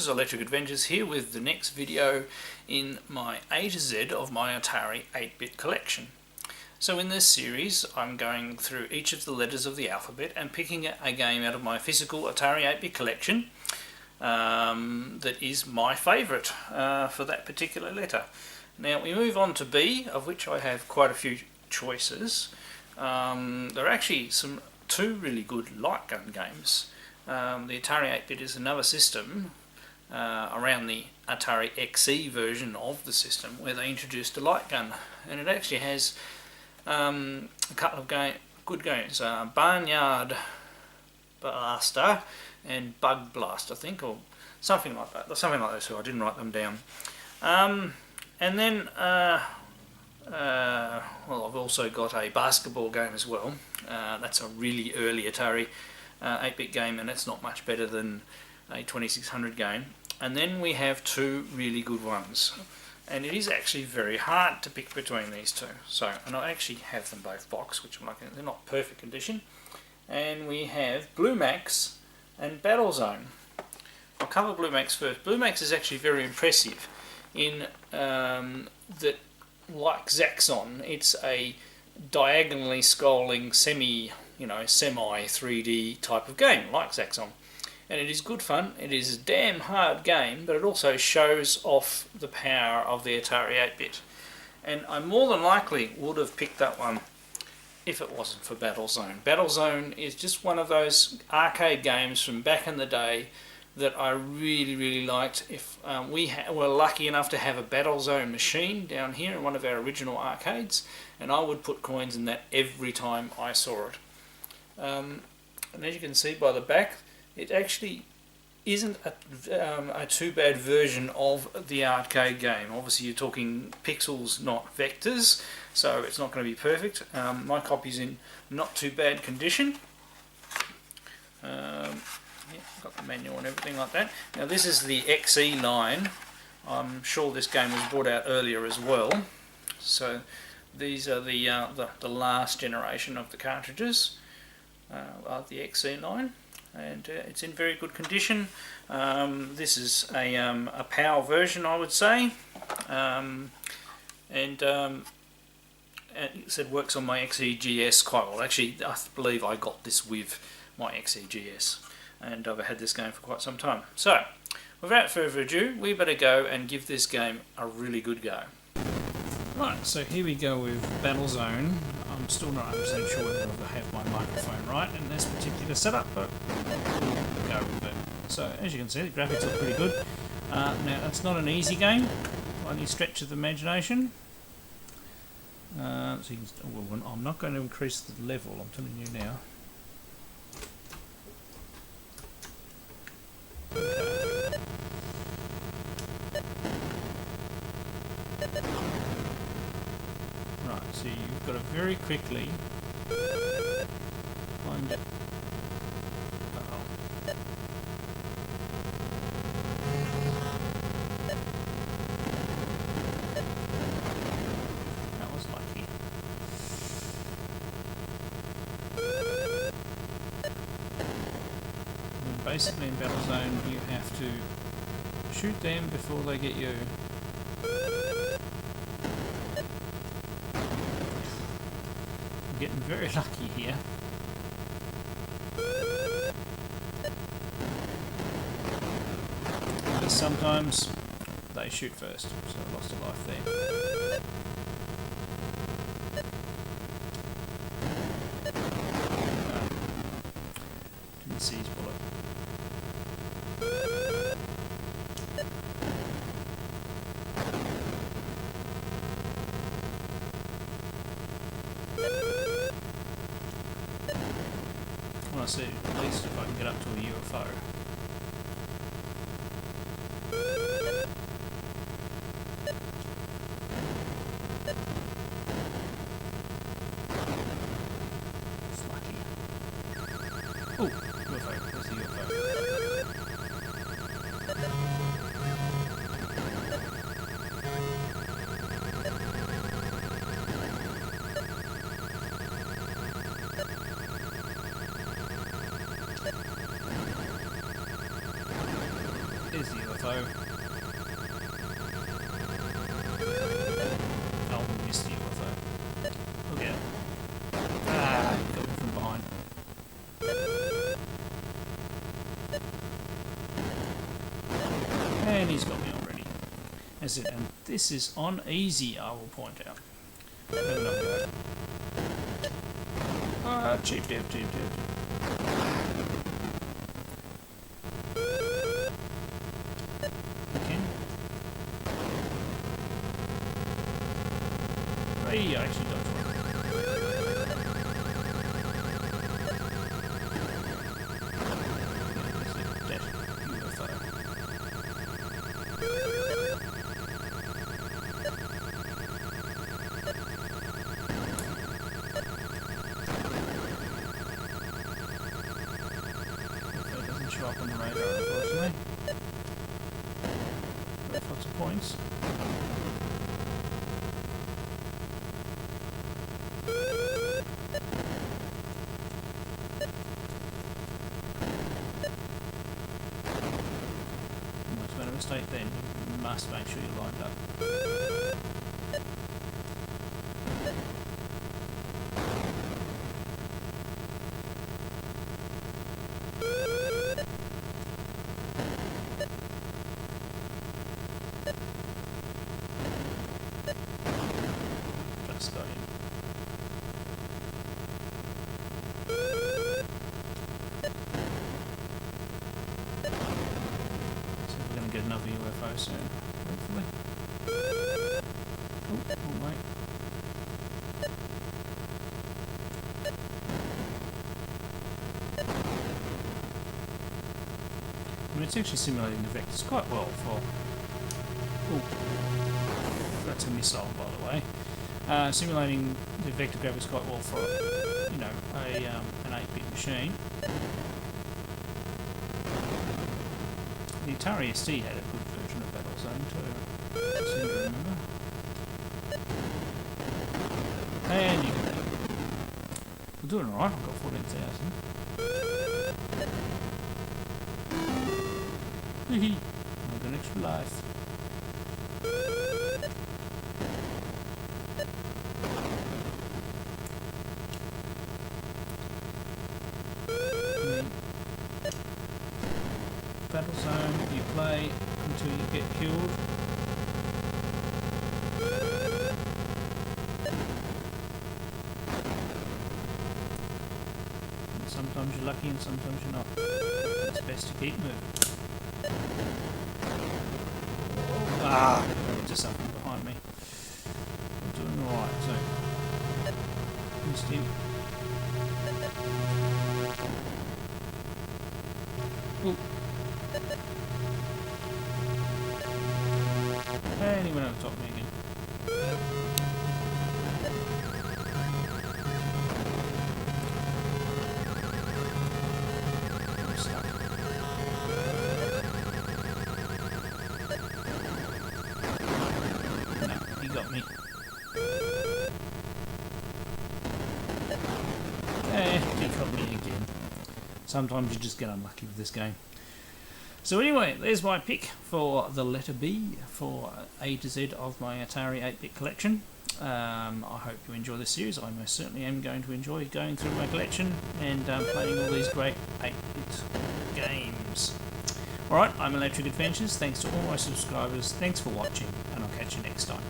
guys, Electric Adventures here with the next video in my A to Z of my Atari 8-bit collection. So in this series I'm going through each of the letters of the alphabet and picking a game out of my physical Atari 8-bit collection that is my favourite for that particular letter. Now we move on to B, of which I have quite a few choices. There are actually two really good light gun games. The Atari 8-bit is another system around the Atari XE version of the system where they introduced a light gun, and it actually has a couple of good games, Barnyard Blaster and Bug Blast, I think, or something like that. Something like those two. I didn't write them down. And then, well, I've also got a basketball game as well. That's a really early Atari 8-bit game, and it's not much better than a 2600 game. And then we have two really good ones, and it is actually very hard to pick between these two. So, and I actually have them both boxed, which I'm like, they're not perfect condition. And we have Blue Max and Battlezone. I'll cover Blue Max first. Blue Max is actually very impressive in that, like Zaxxon, it's a diagonally scrolling semi 3D type of game, like Zaxxon. And it is good fun. It is a damn hard game, but it also shows off the power of the Atari 8-bit. And I more than likely would have picked that one if it wasn't for Battlezone. Battlezone is just one of those arcade games from back in the day that I really liked. If we were lucky enough to have a Battlezone machine down here in one of our original arcades, and I would put coins in that every time I saw it. And as you can see by the back, it actually isn't a too bad version of the arcade game. Obviously you're talking pixels, not vectors, so it's not going to be perfect. My copy's in not too bad condition. Yeah, got the manual and everything like that. Now this is the XE line. I'm sure this game was brought out earlier as well. So these are the last generation of the cartridges of the XE line, and it's in very good condition. This is a PAL version, I would say, and it said works on my XE GS quite well. Actually, I believe I got this with my XE GS, and I've had this game for quite some time. So, without further ado, we better go and give this game a really good go. Right, so here we go with Battlezone. I'm still not 100% sure whether I have my microphone right in this particular setup, but we'll go with it. So, as you can see, the graphics look pretty good. Now, it's not an easy game by any stretch of the imagination. So you can, well, I'm not going to increase the level, I'm telling you now. Right, so you've got to very quickly find it. That was lucky. And basically in Battlezone you have to shoot them before they get you. I'm getting very lucky here. But sometimes they shoot first, so I lost a life there. Didn't see his bullet. I want to see at least if I can get up to a UFO. It's lucky. Oh, UFO. There's the UFO. That's it, and this is on easy, I will point out. Have another go. Ah, cheap dev. Again. Hey, I actually dodged one. Show up on the radar, unfortunately. Got lots of points. Almost made a mistake then. You must make sure you're lined up. Just got him. So we're going to get another UFO soon, hopefully. Oh, wait. I mean, it's actually simulating the vectors quite well for... Oh, that's a missile, by the way. Simulating the vector graphics quite well for, you know, an 8-bit machine. The Atari XE had a good version of Battlezone too, I seem to remember. And you can do it. We're doing alright, I've got 14,000. Hee I've got an extra life. Battlezone, you play until you get killed. And sometimes you're lucky and sometimes you're not. It's best to keep moving. Ah! There's something behind me. I'm doing alright, so... Missed him. Ooh. And he went over the top of me again. I'm stuck. No, he got me. And he got me again. Sometimes you just get unlucky with this game. So anyway, there's my pick for the letter B for A to Z of my Atari 8-bit collection. I hope you enjoy this series. I most certainly am going to enjoy going through my collection and playing all these great 8-bit games. Alright, I'm Electric Adventures. Thanks to all my subscribers. Thanks for watching, and I'll catch you next time.